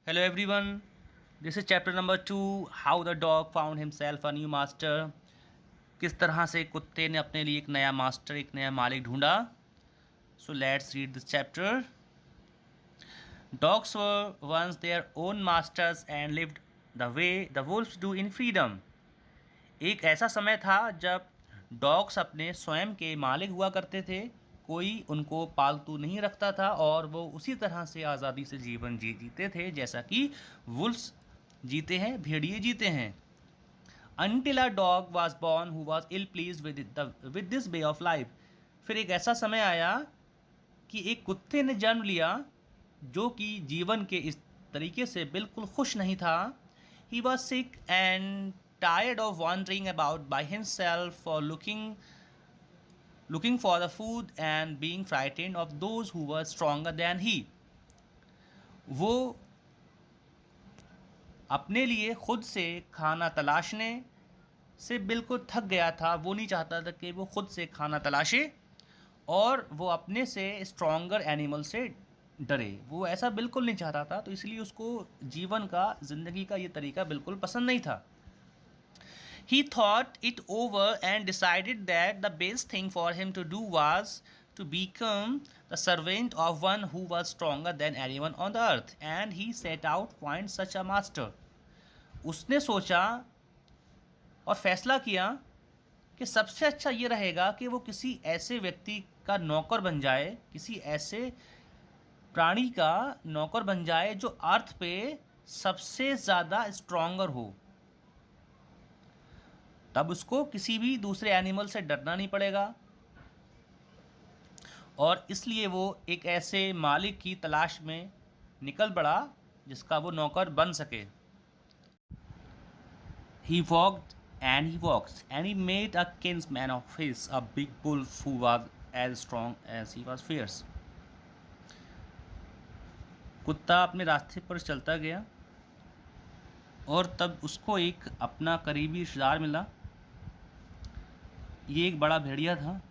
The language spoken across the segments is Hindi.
Hello everyone, this is chapter number 2, how the dog found himself a new master. किस तरह से कुत्ते ने अपने लिए एक नया मास्टर, एक नया मालिक ढूंढा. So let's read this chapter. Dogs were once their own masters and lived the way the wolves do in freedom. एक ऐसा समय था जब डॉग्स अपने स्वयं के मालिक हुआ करते थे. कोई उनको पालतू नहीं रखता था और वो उसी तरह से आज़ादी से जीवन जीते थे जैसा कि वुल्फ्स जीते हैं, भेड़िए जीते हैं. Until a dog was born who was ill pleased with this way of life. फिर एक ऐसा समय आया कि एक कुत्ते ने जन्म लिया जो कि जीवन के इस तरीके से बिल्कुल खुश नहीं था. He was sick and tired of wandering about by himself for looking for the food and being frightened of those who were stronger than he. वो अपने लिए खुद से खाना तलाशने से बिल्कुल थक गया था. वो नहीं चाहता था कि वो खुद से खाना तलाशे और वो अपने से स्ट्रॉन्गर एनिमल से डरे. वो ऐसा बिल्कुल नहीं चाहता था, तो इसलिए उसको जीवन का, ज़िंदगी का ये तरीका बिल्कुल पसंद नहीं था. He thought it over and decided that the best thing for him to do was to become the servant of one who was stronger than anyone on the earth, and he set out to find such a master. उसने सोचा और फैसला किया कि सबसे अच्छा ये रहेगा कि वो किसी ऐसे व्यक्ति का नौकर बन जाए, किसी ऐसे प्राणी का नौकर बन जाए जो अर्थ पे सबसे ज़्यादा स्ट्रॉन्गर हो. तब उसको किसी भी दूसरे एनिमल से डरना नहीं पड़ेगा और इसलिए वो एक ऐसे मालिक की तलाश में निकल पड़ा जिसका वो नौकर बन सके. He walked and he walked and he met a kinsman of his, a big wolf who was as strong as he was fierce. कुत्ता अपने रास्ते पर चलता गया और तब उसको एक अपना करीबी रिश्तेदार मिला. ये एक बड़ा भेड़िया था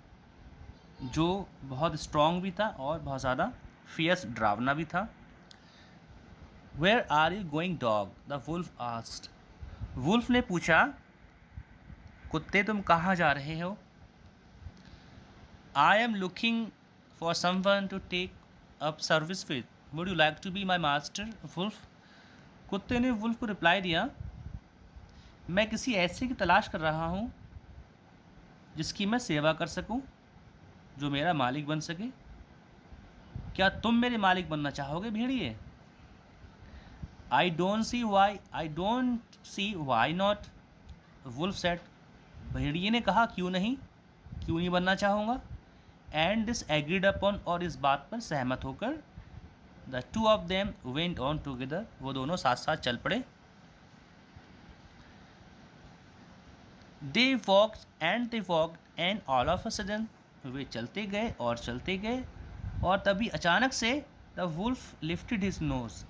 जो बहुत स्ट्रॉन्ग भी था और बहुत ज़्यादा फियर्स, डरावना भी था. Where are you going, dog? The wolf asked. Wolf ने पूछा, कुत्ते तुम कहाँ जा रहे हो? I am looking for someone to take up service with. Would you like to be my master, wolf? कुत्ते ने वुल्फ को रिप्लाई दिया, मैं किसी ऐसे की तलाश कर रहा हूँ जिसकी मैं सेवा कर सकूं, जो मेरा मालिक बन सके. क्या तुम मेरे मालिक बनना चाहोगे भेड़िए? I don't see why not, wolf said. भेड़िए ने कहा, क्यों नहीं बनना चाहूँगा. एंड दिस एग्रीड अपॉन, और इस बात पर सहमत होकर the two of them went on together, वो दोनों साथ साथ चल पड़े. They walked and all of a sudden, वे चलते गए और तभी अचानक से the wolf lifted his nose.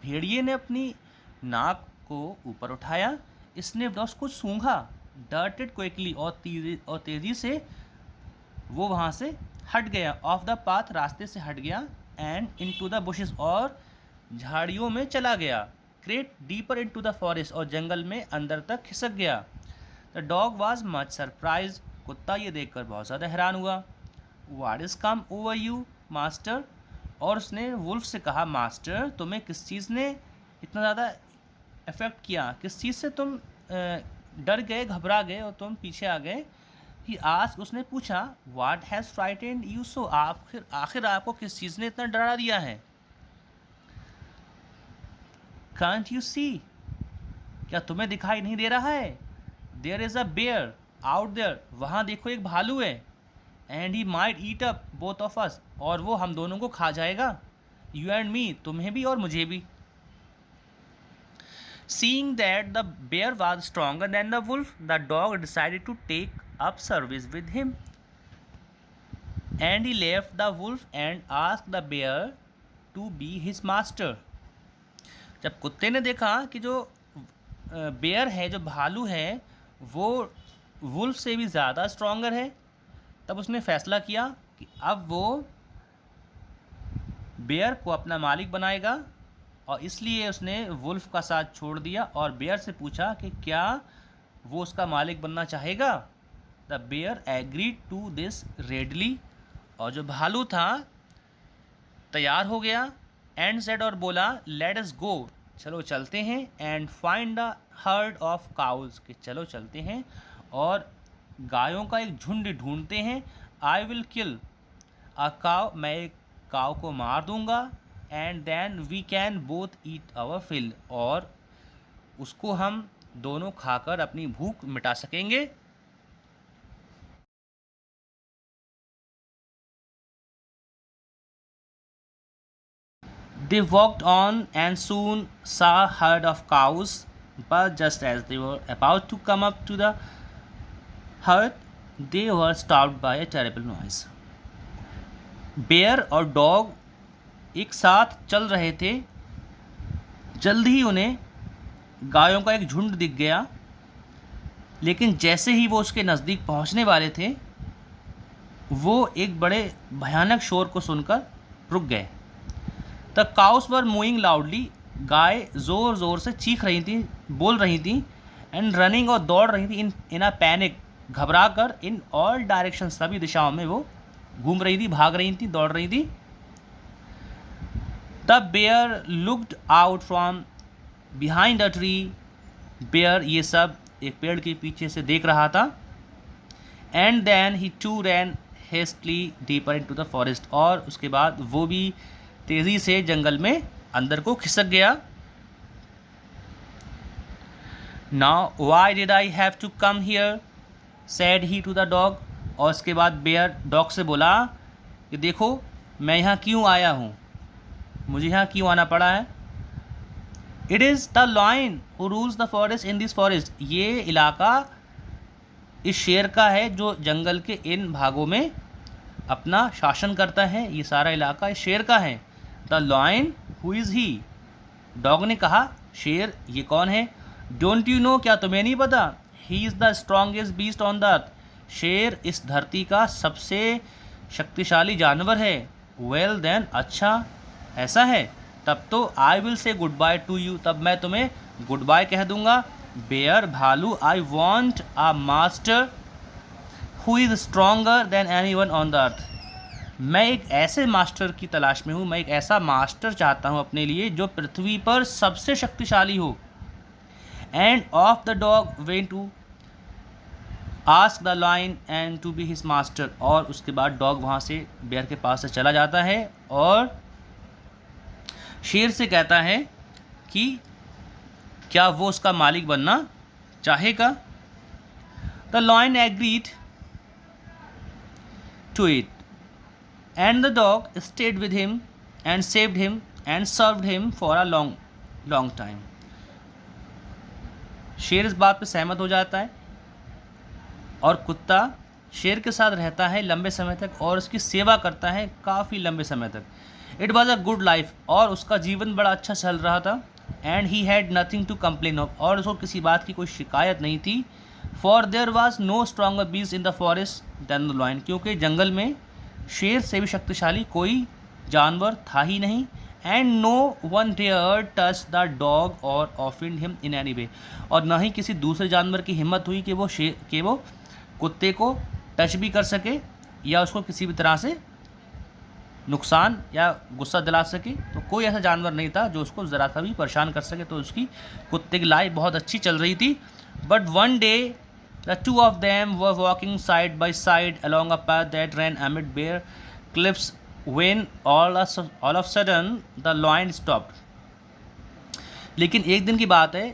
भेड़िए ने अपनी नाक को ऊपर उठाया, इसने उसको सूंघा. darted quickly, और तेज़ी से वो वहाँ से हट गया. ऑफ द पाथ, रास्ते से हट गया. and into the bushes, और झाड़ियों में चला गया. crept deeper into the forest, और जंगल में अंदर तक खिसक गया. The dog was much surprised. कुत्ता ये देखकर बहुत ज़्यादा हैरान हुआ. What is come over you, master? और उसने वुल्फ से कहा, मास्टर, तुम्हें किस चीज़ ने इतना ज़्यादा इफ़ेक्ट किया, किस चीज़ से तुम डर गए, घबरा गए और तुम पीछे आ गए. He asked, उसने पूछा, What has frightened you so? आखिर आपको किस चीज़ ने इतना डरा दिया है? Can't you see? क्या तुम्हें दिखाई नहीं दे रहा है? There is a bear out there. वहाँ देखो एक भालू है. And he might eat up both of us. और वो हम दोनों को खा जाएगा. You and me, तुम्हें भी और मुझे भी. Seeing that the bear was stronger than the wolf, the dog decided to take up service with him. And he left the wolf and asked the bear to be his master. जब कुत्ते ने देखा कि जो बेयर है, जो भालू है, वो वुल्फ से भी ज़्यादा स्ट्रॉन्गर है, तब उसने फैसला किया कि अब वो बेयर को अपना मालिक बनाएगा और इसलिए उसने वुल्फ का साथ छोड़ दिया और बेयर से पूछा कि क्या वो उसका मालिक बनना चाहेगा। The bear agreed to this readily, और जो भालू था तैयार हो गया। एंड सेड, और बोला, लेट अस गो, चलो चलते हैं। And find the heard of cows, कि चलो चलते हैं और गायों का एक झुंड ढूंढते हैं। आई विल किल अ काव, मैं एक काव को मार दूंगा। And then we can both eat our fill, और उसको हम दोनों खाकर अपनी भूख मिटा सकेंगे। They walked on and soon saw a herd of cows, but just as they were about to come up to the herd, they were stopped by a terrible noise. Bear और डॉग एक साथ चल रहे थे। जल्द ही उन्हें गायों का एक झुंड दिख गया, लेकिन जैसे ही वो उसके नज़दीक पहुंचने वाले थे, वो एक बड़े भयानक शोर को सुनकर रुक गए। द काउस वर मूइंग लाउडली, गाय ज़ोर ज़ोर से चीख रही थी, बोल रही थी। एंड रनिंग, और दौड़ रही थी। इन अ पैनिक, घबरा कर। इन ऑल डायरेक्शन, सभी दिशाओं में वो घूम रही थी, भाग रही थी, दौड़ रही थी। The bear looked out from behind a tree, bear ये सब एक पेड़ के पीछे से देख रहा था। And then he too ran hastily deeper into the forest, और उसके बाद वो भी तेज़ी से जंगल में अंदर को खिसक गया। Now why did I have to come here, said he to the dog, और उसके बाद बेयर डॉग से बोला कि देखो मैं यहाँ क्यों आया हूँ, मुझे यहाँ क्यों आना पड़ा है। It is the lion who rules the forest in this forest, ये इलाका इस शेर का है जो जंगल के इन भागों में अपना शासन करता है। ये सारा इलाका इस शेर का है। The lion, who is he, dog ने कहा, शेर ये कौन है। डोंट यू नो, क्या तुम्हें नहीं पता, he is the strongest beast on the अर्थ, शेर इस धरती का सबसे शक्तिशाली जानवर है। वेल देन, अच्छा ऐसा है, तब तो आई will say goodbye to you, तब मैं तुम्हें गुड बाय कह दूंगा। बेयर, भालू, I want a master who is stronger than any one on the अर्थ, मैं एक ऐसे मास्टर की तलाश में हूँ, मैं एक ऐसा मास्टर चाहता हूँ अपने लिए जो पृथ्वी पर सबसे शक्तिशाली हो। And off the dog went to ask the lion and to be his master, और उसके बाद डॉग वहाँ से बेयर के पास से चला जाता है और शेर से कहता है कि क्या वो उसका मालिक बनना चाहेगा। The lion agreed to it and the dog stayed with him and saved him and served him for a long time. शेर इस बात पे सहमत हो जाता है और कुत्ता शेर के साथ रहता है लंबे समय तक और उसकी सेवा करता है काफ़ी लंबे समय तक। It was a good life, और उसका जीवन बड़ा अच्छा चल रहा था। And he had nothing to complain of, और उसको किसी बात की कोई शिकायत नहीं थी। For there was no stronger beast in the forest than the lion, क्योंकि जंगल में शेर से भी शक्तिशाली कोई जानवर था ही नहीं। And no one dare touch the dog और offend him in any way, और ना ही किसी दूसरे जानवर की हिम्मत हुई कि वो कुत्ते को टच भी कर सके या उसको किसी भी तरह से नुकसान या गुस्सा दिला सके। तो कोई ऐसा जानवर नहीं था जो उसको ज़रा सा भी परेशान कर सके। तो उसकी कुत्ते की लाइफ बहुत अच्छी चल रही थी। But one day the two of them were walking side by side along a path that ran amid bare cliffs when all of sudden the lion stopped. लेकिन एक दिन की बात है,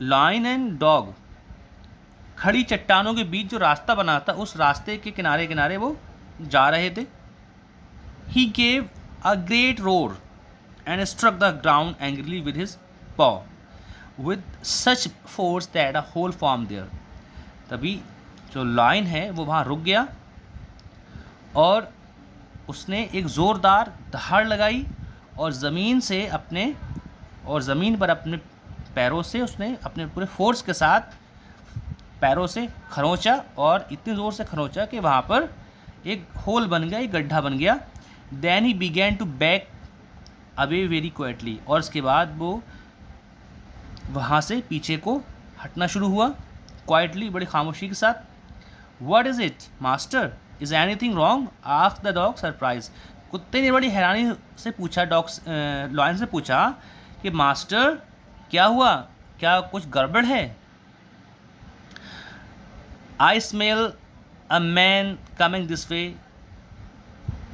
लायन एंड डॉग खड़ी चट्टानों के बीच जो रास्ता बना था उस रास्ते के किनारे किनारे वो जा रहे थे। He gave a great roar and struck the ground angrily with his paw with such force that a hole formed there. तभी जो लायन है वो वहाँ रुक गया और उसने एक ज़ोरदार दहाड़ लगाई और ज़मीन पर अपने पैरों से उसने अपने पूरे फोर्स के साथ पैरों से खरोंचा, और इतनी ज़ोर से खरोंचा कि वहाँ पर एक होल बन गया, एक गड्ढा बन गया। Then he began to back away very quietly, और उसके बाद वो वहाँ से पीछे को हटना शुरू हुआ, क्वाइटली, बड़ी खामोशी के साथ। What is it master, is anything wrong, asked the dog surprise. कुत्ते ने बड़ी हैरानी से पूछा, लॉयन से पूछा कि मास्टर क्या हुआ, क्या कुछ गड़बड़ है। I smell a man coming this way,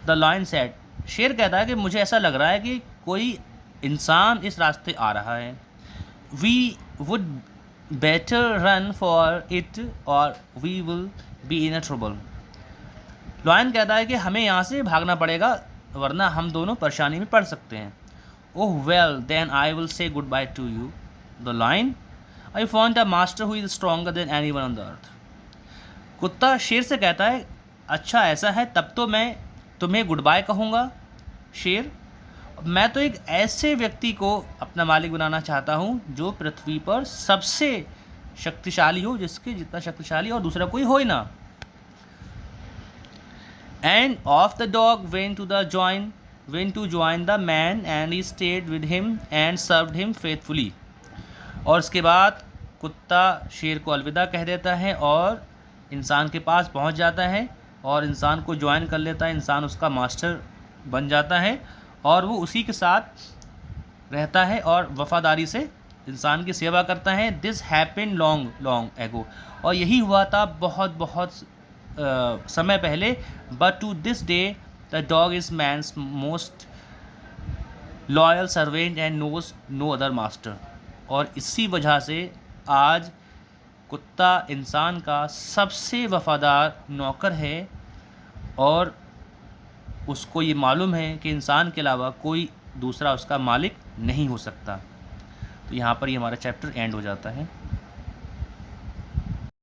the lion said. शेर कहता है कि मुझे ऐसा लग रहा है कि कोई इंसान इस रास्ते आ रहा है। We would better run for it और we will be in a trouble. Lion कहता है कि हमें यहाँ से भागना पड़ेगा वरना हम दोनों परेशानी में पड़ सकते हैं। Oh well then I will say goodbye to you the lion, I found a master who is stronger than anyone on the earth. कुत्ता शेर से कहता है, अच्छा ऐसा है, तब तो मैं तुम्हें गुड बाय कहूँगा शेर। मैं तो एक ऐसे व्यक्ति को अपना मालिक बनाना चाहता हूँ जो पृथ्वी पर सबसे शक्तिशाली हो, जिसके जितना शक्तिशाली और दूसरा कोई हो ही ना। And off the dog went to join the man and he stayed with him and served him faithfully. और उसके बाद कुत्ता शेर को अलविदा कह देता है और इंसान के पास पहुंच जाता है और इंसान को ज्वाइन कर लेता है। इंसान उसका मास्टर बन जाता है और वो उसी के साथ रहता है और वफादारी से इंसान की सेवा करता है। दिस हैपेंड लॉन्ग एगो, और यही हुआ था बहुत बहुत समय पहले। But to this day the dog is man's most loyal servant and knows no other master. और इसी वजह से आज कुत्ता इंसान का सबसे वफादार नौकर है और उसको ये मालूम है कि इंसान के अलावा कोई दूसरा उसका मालिक नहीं हो सकता। तो यहाँ पर ये हमारा चैप्टर एंड हो जाता है।